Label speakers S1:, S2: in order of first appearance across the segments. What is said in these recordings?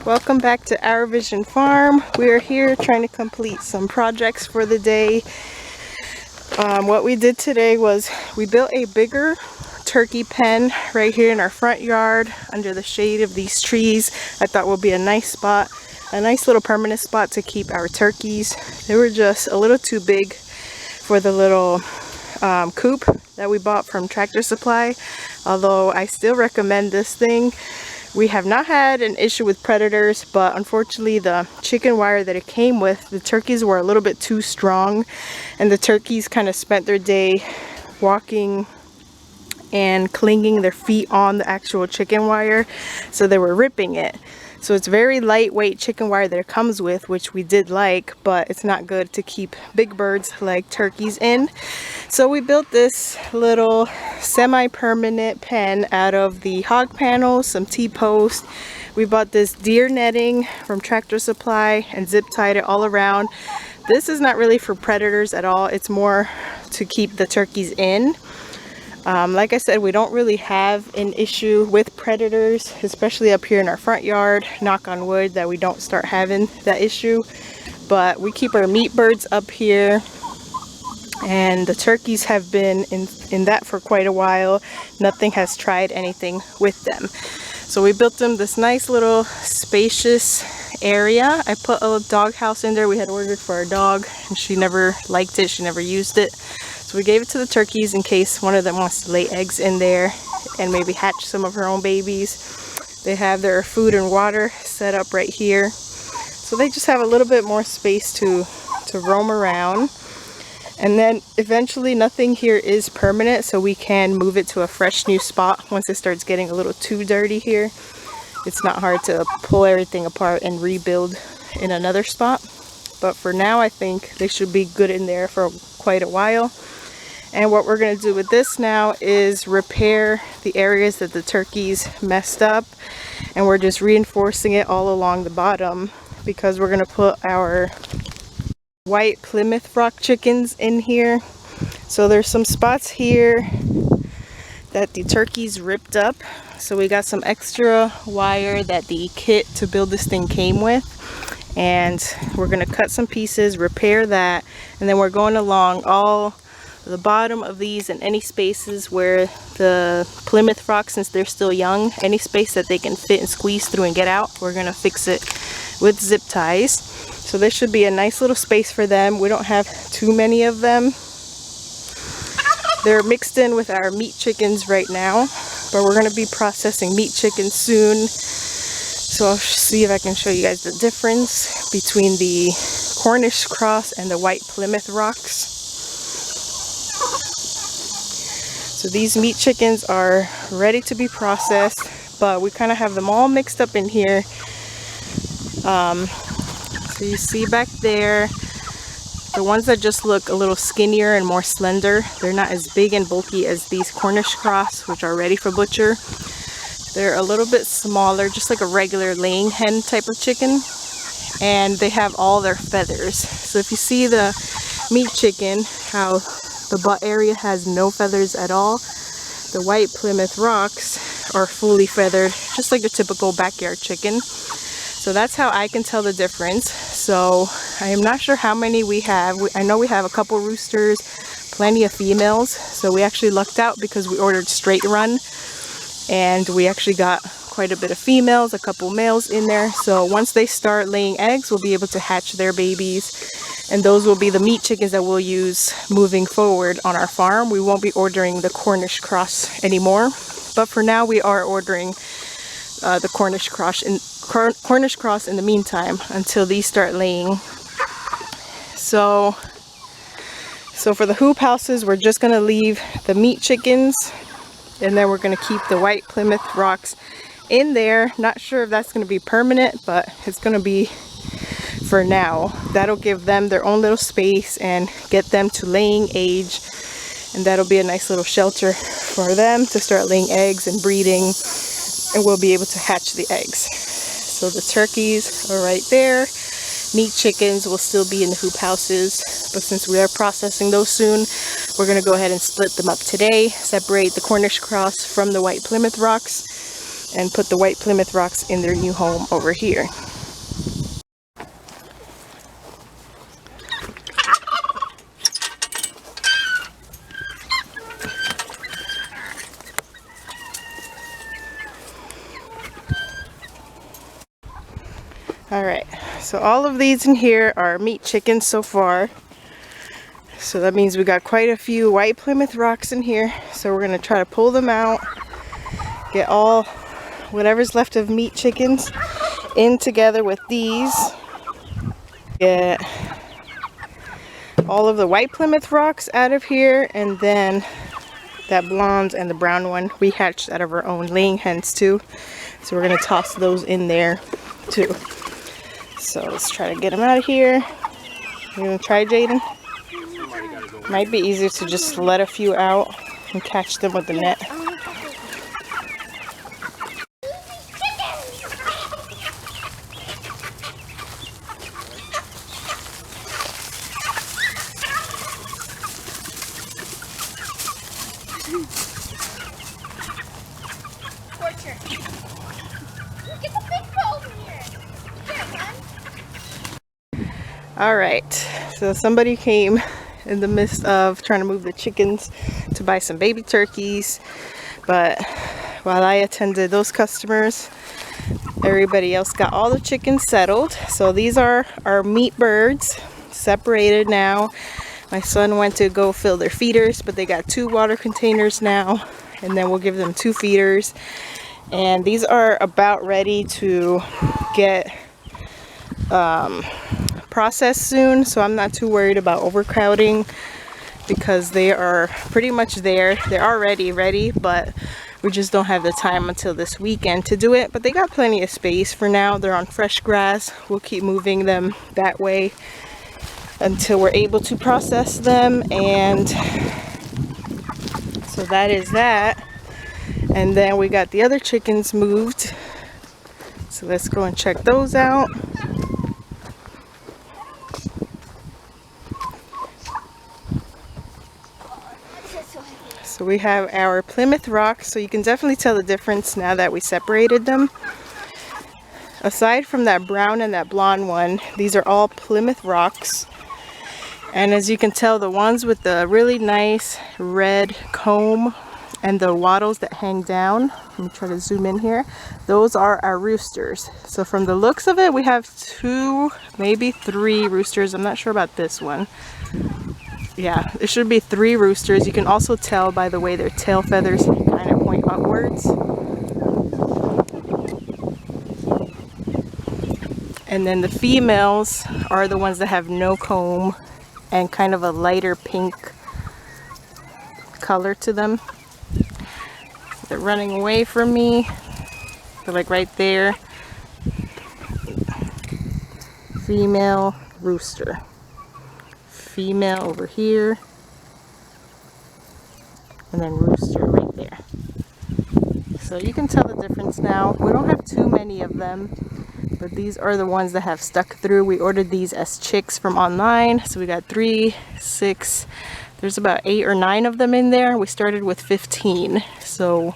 S1: Welcome back to Our Vision Farm. We are here trying to complete some projects for the day. What we did today was we built a bigger turkey pen right here in our front yard under the shade of these trees. I thought would be a nice spot, a nice little permanent spot to keep our turkeys. They were just a little too big for the little coop that we bought from Tractor Supply, although I still recommend this thing. We have not had an issue with predators, but unfortunately the chicken wire that it came with, the turkeys were a little bit too strong, and the turkeys kind of spent their day walking and clinging their feet on the actual chicken wire, so they were ripping it. So it's very lightweight chicken wire that it comes with, which we did like, but it's not good to keep big birds like turkeys in. So we built this little semi-permanent pen out of the hog panels, some T-posts. We bought this deer netting from Tractor Supply and zip tied it all around. This is not really for predators at all. It's more to keep the turkeys in. Like I said, we don't really have an issue with predators, especially up here in our front yard. Knock on wood that we don't start having that issue. But we keep our meat birds up here, and the turkeys have been in that for quite a while. Nothing has tried anything with them. So we built them this nice little spacious area. I put a dog house in there we had ordered for our dog, and she never liked it. She never used it. So we gave it to the turkeys in case one of them wants to lay eggs in there and maybe hatch some of her own babies. They have their food and water set up right here. So they just have a little bit more space to roam around. And then eventually nothing here is permanent, so we can move it to a fresh new spot once it starts getting a little too dirty here. It's not hard to pull everything apart and rebuild in another spot. But for now, I think they should be good in there for quite a while. And what we're going to do with this now is repair the areas that the turkeys messed up. And we're just reinforcing it all along the bottom, because we're going to put our white Plymouth Rock chickens in here. So there's some spots here that the turkeys ripped up. So we got some extra wire that the kit to build this thing came with. And we're going to cut some pieces, repair that. And then we're going along all the bottom of these and any spaces where the Plymouth Rock, since they're still young, any space that they can fit and squeeze through and get out, we're going to fix it with zip ties. So this should be a nice little space for them. We don't have too many of them. They're mixed in with our meat chickens right now, but we're going to be processing meat chickens soon. So I'll see if I can show you guys the difference between the Cornish cross and the white Plymouth Rocks. So these meat chickens are ready to be processed, but we kind of have them all mixed up in here. So you see back there, the ones that just look a little skinnier and more slender, they're not as big and bulky as these Cornish cross, which are ready for butcher. They're a little bit smaller, just like a regular laying hen type of chicken, and they have all their feathers. So if you see the meat chicken, how the butt area has no feathers at all, the white Plymouth Rocks are fully feathered, just like a typical backyard chicken. So that's how I can tell the difference. So I am not sure how many we have. I know we have a couple roosters, plenty of females. So we actually lucked out because we ordered straight run, and we actually got quite a bit of females, a couple males in there. So once they start laying eggs, we'll be able to hatch their babies. And those will be the meat chickens that we'll use moving forward on our farm. We won't be ordering the Cornish cross anymore. But for now, we are ordering the Cornish cross in the meantime until these start laying. So for the hoop houses, we're just going to leave the meat chickens, and then we're going to keep the white Plymouth Rocks in there. Not sure if that's going to be permanent, but it's going to be for now. That'll give them their own little space and get them to laying age, and that'll be a nice little shelter for them to start laying eggs and breeding, and we'll be able to hatch the eggs. So the turkeys are right there. Meat chickens will still be in the hoop houses, but since we are processing those soon, we're going to go ahead and split them up today, separate the Cornish cross from the white Plymouth Rocks, and put the white Plymouth Rocks in their new home over here. Alright, so all of these in here are meat chickens so far. So that means we got quite a few white Plymouth Rocks in here. So we're going to try to pull them out, get all whatever's left of meat chickens in together with these. Get all of the white Plymouth Rocks out of here, and then that blonde and the brown one we hatched out of our own laying hens too. So we're going to toss those in there too. So let's try to get them out of here. You gonna try, Jaden? Might be easier to just let a few out and catch them with the net. Alright, so somebody came in the midst of trying to move the chickens to buy some baby turkeys, but while I attended those customers, everybody else got all the chickens settled. So these are our meat birds, separated now. My son went to go fill their feeders, but they got 2 water containers now, and then we'll give them 2 feeders. And these are about ready to get processed soon, so I'm not too worried about overcrowding because they are pretty much there. They're already ready, but we just don't have the time until this weekend to do it. But they got plenty of space for now. They're on fresh grass. We'll keep moving them that way until we're able to process them. And so that is that. And then we got the other chickens moved, so let's go and check those out. So we have our Plymouth Rocks, so you can definitely tell the difference now that we separated them. Aside from that brown and that blonde one, these are all Plymouth Rocks. And as you can tell, the ones with the really nice red comb and the wattles that hang down, let me try to zoom in here, those are our roosters. So from the looks of it, we have 2, maybe 3 roosters. I'm not sure about this one. Yeah, it should be 3 roosters. You can also tell by the way their tail feathers kind of point upwards. And then the females are the ones that have no comb and kind of a lighter pink color to them. They're running away from me. They're like right there. Female rooster. Female over here, and then rooster right there. So you can tell the difference now. We don't have too many of them, but these are the ones that have stuck through. We ordered these as chicks from online, so we got 3, 6, there's about 8 or 9 of them in there. We started with 15, so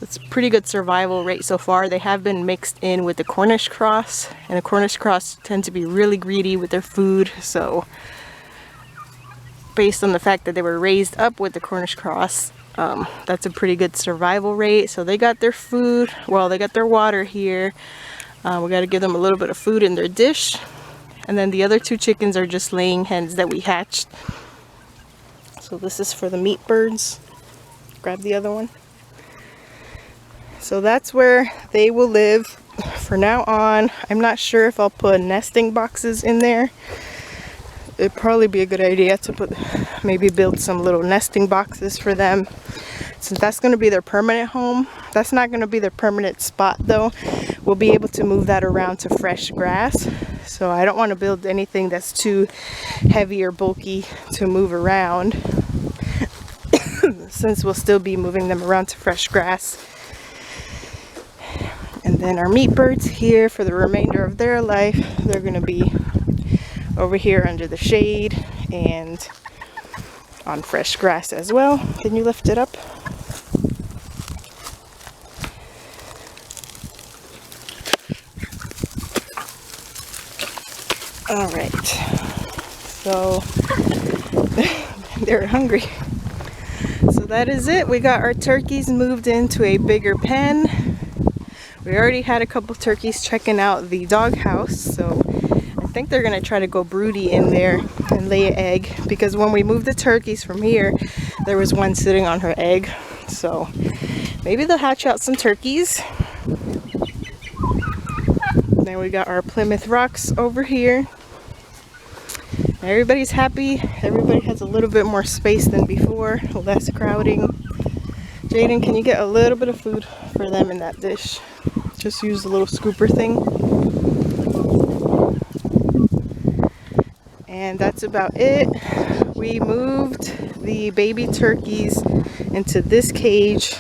S1: it's a pretty good survival rate so far. They have been mixed in with the Cornish cross, and the Cornish cross tend to be really greedy with their food, so based on the fact that they were raised up with the Cornish cross, that's a pretty good survival rate. So they got their food, well, they got their water here. We got to give them a little bit of food in their dish. And then the other 2 chickens are just laying hens that we hatched. So this is for the meat birds. Grab the other one. So that's where they will live for now on. I'm not sure if I'll put nesting boxes in there. It'd probably be a good idea to maybe build some little nesting boxes for them, since that's going to be their permanent home. That's not going to be their permanent spot though. We'll be able to move that around to fresh grass. So I don't want to build anything that's too heavy or bulky to move around, since we'll still be moving them around to fresh grass. And then our meat birds here, for the remainder of their life, they're going to be over here under the shade and on fresh grass as well. Can you lift it up? All right, so they're hungry. So that is it. We got our turkeys moved into a bigger pen. We already had a couple turkeys checking out the doghouse, so I think they're gonna try to go broody in there and lay an egg, because when we moved the turkeys from here, there was one sitting on her egg. So maybe they'll hatch out some turkeys. Then we got our Plymouth rocks over here. Everybody's happy. Everybody has a little bit more space than before, less crowding. Jaden, can you get a little bit of food for them in that dish? Just use the little scooper thing. And that's about it. We moved the baby turkeys into this cage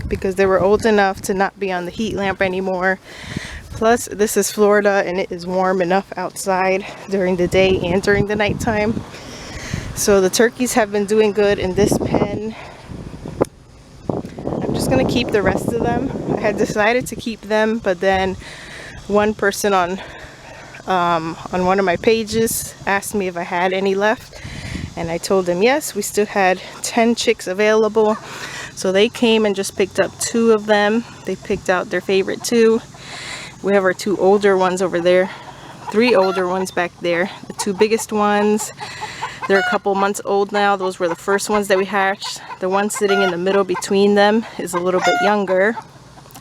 S1: because they were old enough to not be on the heat lamp anymore. Plus, this is Florida and it is warm enough outside during the day and during the nighttime. So the turkeys have been doing good in this pen. I'm just gonna keep the rest of them. I had decided to keep them, but then one person on one of my pages asked me if I had any left, and I told them yes, we still had 10 chicks available. So they came and just picked up 2 of them. They picked out their favorite 2. We have our 2 older ones over there, 3 older ones back there. The 2 biggest ones, they're a couple months old now. Those were the first ones that we hatched. The one sitting in the middle between them is a little bit younger.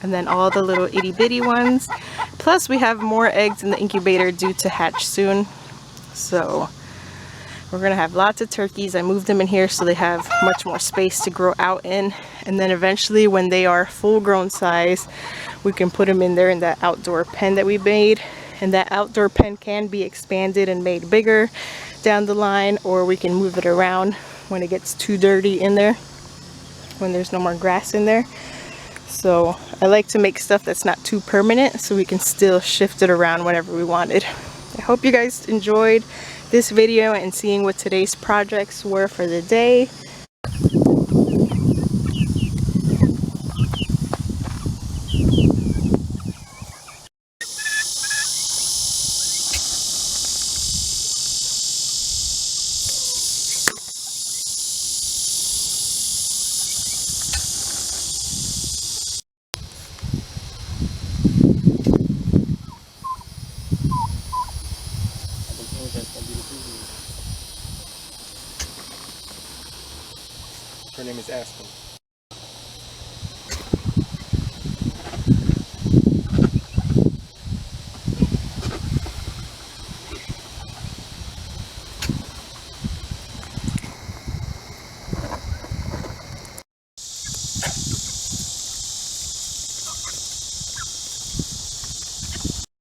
S1: And then all the little itty bitty ones. Plus we have more eggs in the incubator due to hatch soon. So we're gonna have lots of turkeys. I moved them in here so they have much more space to grow out in. And then eventually when they are full grown size, we can put them in there in that outdoor pen that we made. And that outdoor pen can be expanded and made bigger down the line, or we can move it around when it gets too dirty in there, when there's no more grass in there. So I like to make stuff that's not too permanent so we can still shift it around whenever we wanted. I hope you guys enjoyed this video and seeing what today's projects were for the day.
S2: Her name is Aspen.